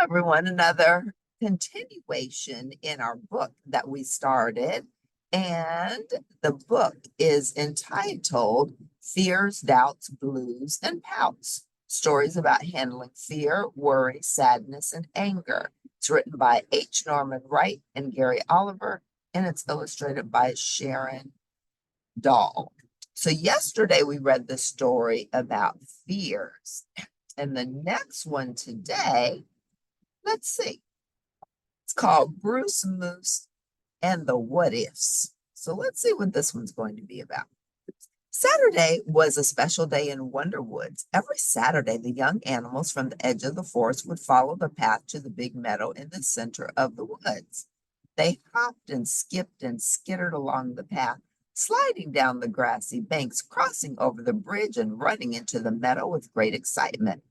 everyone. Another continuation in our book that we started. And the book is entitled Fears, Doubts, Blues, and Pouts. Stories about handling fear, worry, sadness, and anger. It's written by H. Norman Wright and Gary Oliver, and it's illustrated by Sharon, Dahl. So yesterday we read the story about fears. And the next one today, let's see. It's called Bruce, Moos, and the What-Ifs. So let's see what this one's going to be about. Saturday was a special day in Wonder Woods. Every Saturday, the young animals from the edge of the forest would follow the path to the big meadow in the center of the woods. They hopped and skipped and skittered along the path, sliding down the grassy banks, crossing over the bridge, and running into the meadow with great excitement.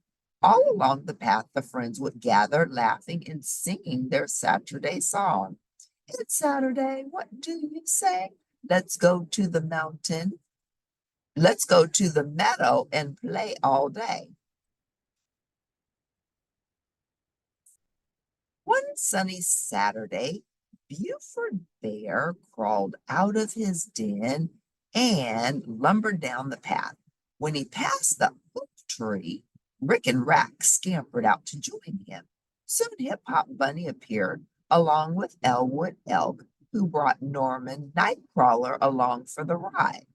All along the path, the friends would gather, laughing and singing their Saturday song. It's Saturday, what do you say? Let's go to the mountain. Let's go to the meadow and play all day. One sunny Saturday, Buford Bear crawled out of his den and lumbered down the path. When he passed the oak tree, Rick and Rack scampered out to join him. Soon Hip Hop Bunny appeared, along with Elwood Elk, who brought Norman Nightcrawler along for the ride.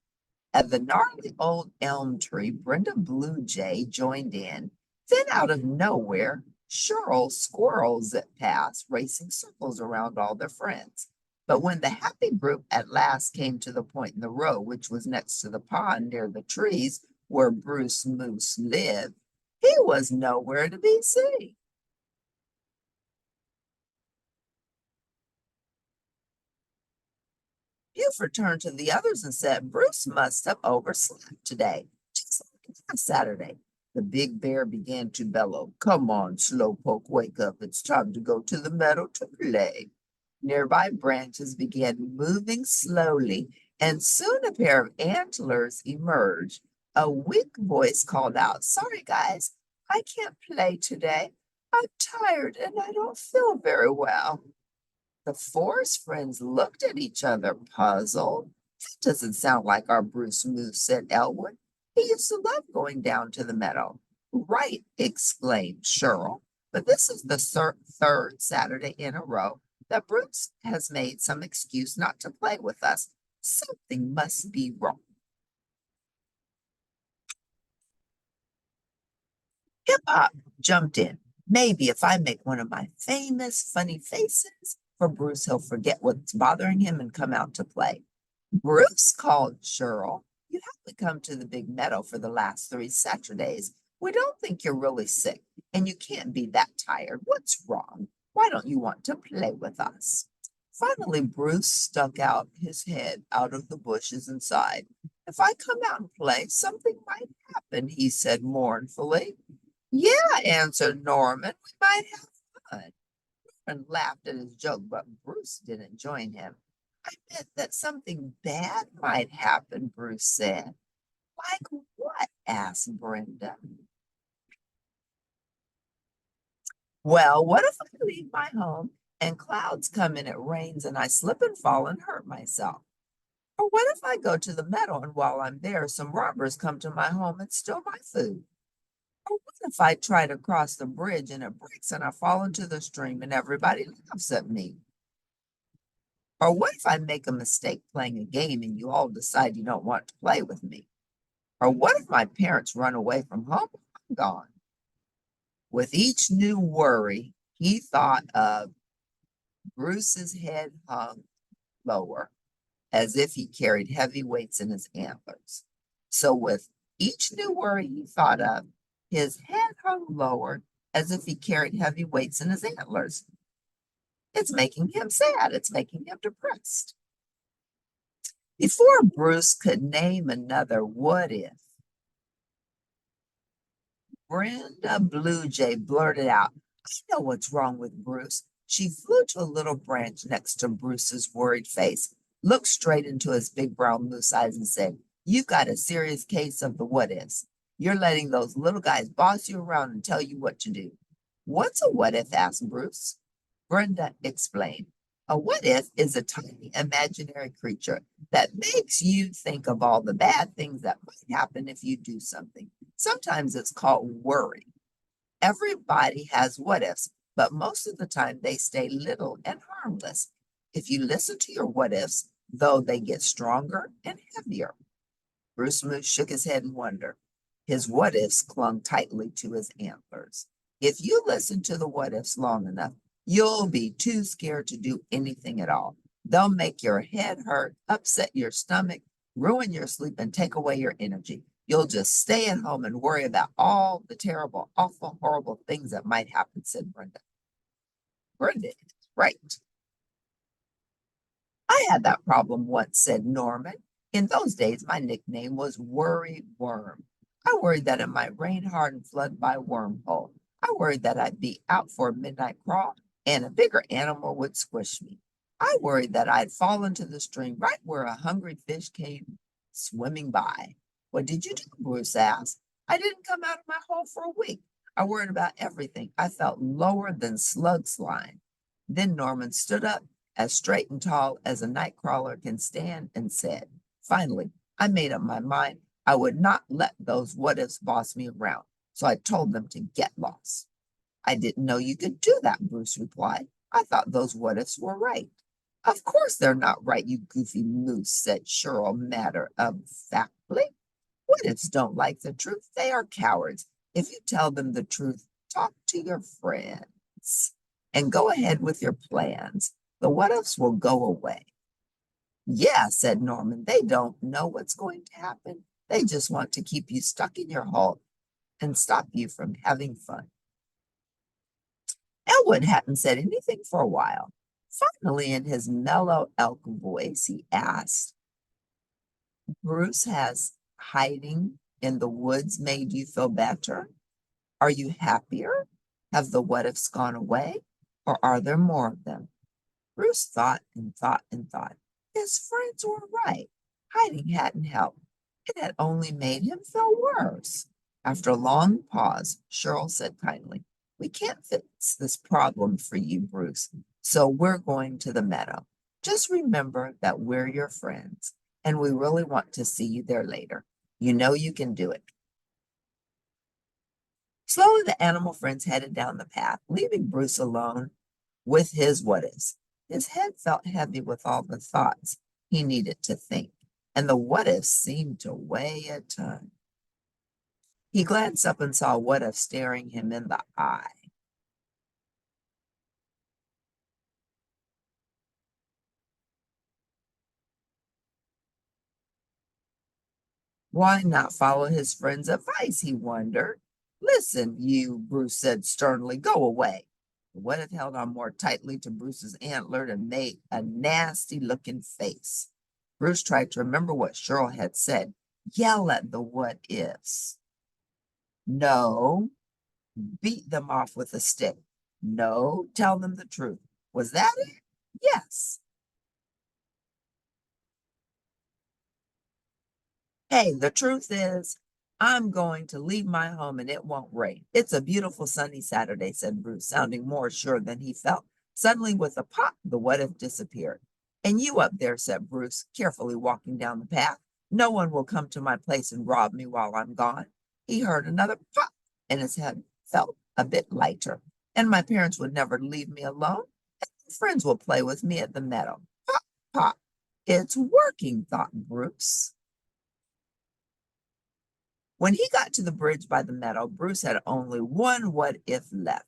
At the gnarly old elm tree, Brenda Blue Jay joined in. Then out of nowhere, Cheryl Squirrel zipped past, racing circles around all their friends. But when the happy group at last came to the point in the road, which was next to the pond near the trees where Bruce Moose lived, he was nowhere to be seen. Buford turned to the others and said, Bruce must have overslept today, just like last Saturday. The big bear began to bellow, Come on, Slowpoke, wake up. It's time to go to the meadow to play. Nearby branches began moving slowly, and soon a pair of antlers emerged. A weak voice called out, Sorry, guys, I can't play today. I'm tired and I don't feel very well. The forest friends looked at each other, puzzled. That doesn't sound like our Bruce Moose, said Elwood. He used to love going down to the meadow. Right, exclaimed Cheryl. But this is the third Saturday in a row that Bruce has made some excuse not to play with us. Something must be wrong. Hip Hop jumped in. Maybe if I make one of my famous funny faces for Bruce, he'll forget what's bothering him and come out to play. Bruce, called Cheryl, you haven't come to the big meadow for the last 3 Saturdays. We don't think you're really sick, and you can't be that tired. What's wrong? Why don't you want to play with us? Finally, Bruce stuck out his head out of the bushes and sighed. If I come out and play, something might happen, he said mournfully. Yeah, answered Norman, we might have fun. Norman laughed at his joke, but Bruce didn't join him. I meant that something bad might happen, Bruce said. Like what? Asked Brenda. Well, what if I leave my home and clouds come and it rains and I slip and fall and hurt myself? Or what if I go to the meadow and while I'm there, some robbers come to my home and steal my food? Or what if I try to cross the bridge and it breaks and I fall into the stream and everybody laughs at me? Or what if I make a mistake playing a game and you all decide you don't want to play with me? Or what if my parents run away from home and I'm gone? With each new worry, he thought of Bruce's head hung lower, as if he carried heavy weights in his antlers. So with each new worry he thought of, his head hung lower, as if he carried heavy weights in his antlers. It's making him sad. It's making him depressed. Before Bruce could name another what if, Brenda Blue Jay blurted out, I know what's wrong with Bruce. She flew to a little branch next to Bruce's worried face, looked straight into his big brown moose eyes and said, You've got a serious case of the what ifs. You're letting those little guys boss you around and tell you what to do. What's a what if? Asked Bruce. Brenda explained. A what if is a tiny imaginary creature that makes you think of all the bad things that might happen if you do something. Sometimes it's called worry. Everybody has what ifs, but most of the time they stay little and harmless. If you listen to your what ifs, though, they get stronger and heavier. Bruce Moose shook his head in wonder. His what ifs clung tightly to his antlers. If you listen to the what ifs long enough, you'll be too scared to do anything at all. They'll make your head hurt, upset your stomach, ruin your sleep, and take away your energy. You'll just stay at home and worry about all the terrible, awful, horrible things that might happen, said Brenda. Brenda is right. I had that problem once, said Norman. In those days, my nickname was Worry Worm. I worried that it might rain hard and flood my wormhole. I worried that I'd be out for a midnight crawl and a bigger animal would squish me. I worried that I'd fall into the stream right where a hungry fish came swimming by. What did you do? Bruce asked. I didn't come out of my hole for a week. I worried about everything. I felt lower than slug slime. Then Norman stood up as straight and tall as a night crawler can stand, and said, finally, I made up my mind I would not let those what ifs boss me around, so I told them to get lost. I didn't know you could do that, Bruce replied. I thought those what ifs were right. Of course they're not right, you goofy moose, said Cheryl matter of factly. What ifs don't like the truth. They are cowards. If you tell them the truth, talk to your friends and go ahead with your plans. The what ifs will go away. Yeah, said Norman. They don't know what's going to happen. They just want to keep you stuck in your hole and stop you from having fun. Elwood hadn't said anything for a while. Finally, in his mellow elk voice, he asked, Bruce, has hiding in the woods made you feel better? Are you happier? Have the what ifs gone away? Or are there more of them? Bruce thought and thought and thought. His friends were right. Hiding hadn't helped. It had only made him feel worse. After a long pause, Cheryl said kindly, we can't fix this problem for you, Bruce, so we're going to the meadow. Just remember that we're your friends, and we really want to see you there later. You know you can do it. Slowly, the animal friends headed down the path, leaving Bruce alone with his what ifs. His head felt heavy with all the thoughts he needed to think, and the what ifs seemed to weigh a ton. He glanced up and saw what if staring him in the eye. Why not follow his friend's advice, he wondered. Listen, you, Bruce said sternly, go away. The what if held on more tightly to Bruce's antler and made a nasty-looking face. Bruce tried to remember what Cheryl had said. Yell at the what ifs. No. Beat them off with a stick. No. Tell them the truth. Was that it? Yes. Hey, the truth is, I'm going to leave my home and it won't rain. It's a beautiful sunny Saturday, said Bruce, sounding more sure than he felt. Suddenly, with a pop, the what if disappeared. And you up there, said Bruce, carefully walking down the path. No one will come to my place and rob me while I'm gone. He heard another pop, and his head felt a bit lighter. And my parents would never leave me alone. And friends will play with me at the meadow. Pop, pop. It's working, thought Bruce. When he got to the bridge by the meadow, Bruce had only one what if left.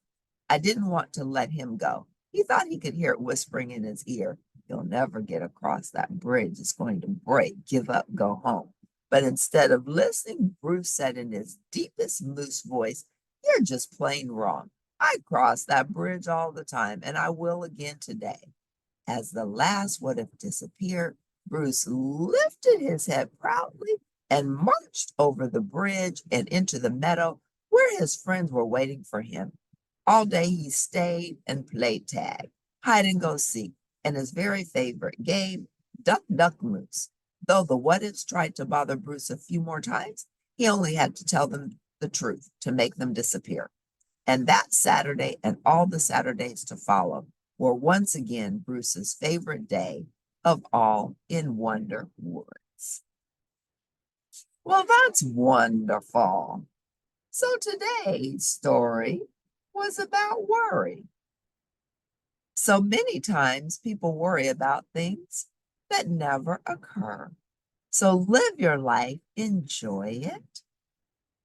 I didn't want to let him go. He thought he could hear it whispering in his ear. You'll never get across that bridge. It's going to break. Give up, go home. But instead of listening, Bruce said in his deepest moose voice, you're just plain wrong. I cross that bridge all the time, and I will again today. As the last what if disappeared, Bruce lifted his head proudly and marched over the bridge and into the meadow where his friends were waiting for him. All day he stayed and played tag, hide and go seek, and his very favorite game, duck, duck, moose. Though the what ifs tried to bother Bruce a few more times, he only had to tell them the truth to make them disappear. And that Saturday and all the Saturdays to follow were once again Bruce's favorite day of all in Wonder Woods. Well, that's wonderful. So today's story was about worry. So many times people worry about things that never occur. So live your life, enjoy it.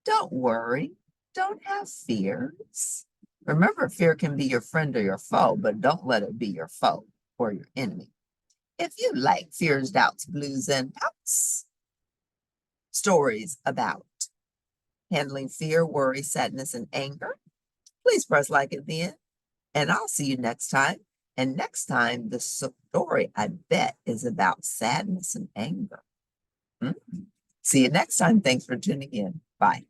Don't worry, don't have fears. Remember, fear can be your friend or your foe, but don't let it be your foe or your enemy. If you like fears, doubts, blues, and pouts, stories about handling fear, worry, sadness, and anger, please press like at the end, and I'll see you next time. And next time, the story, I bet, is about sadness and anger. See you next time. Thanks for tuning in. Bye.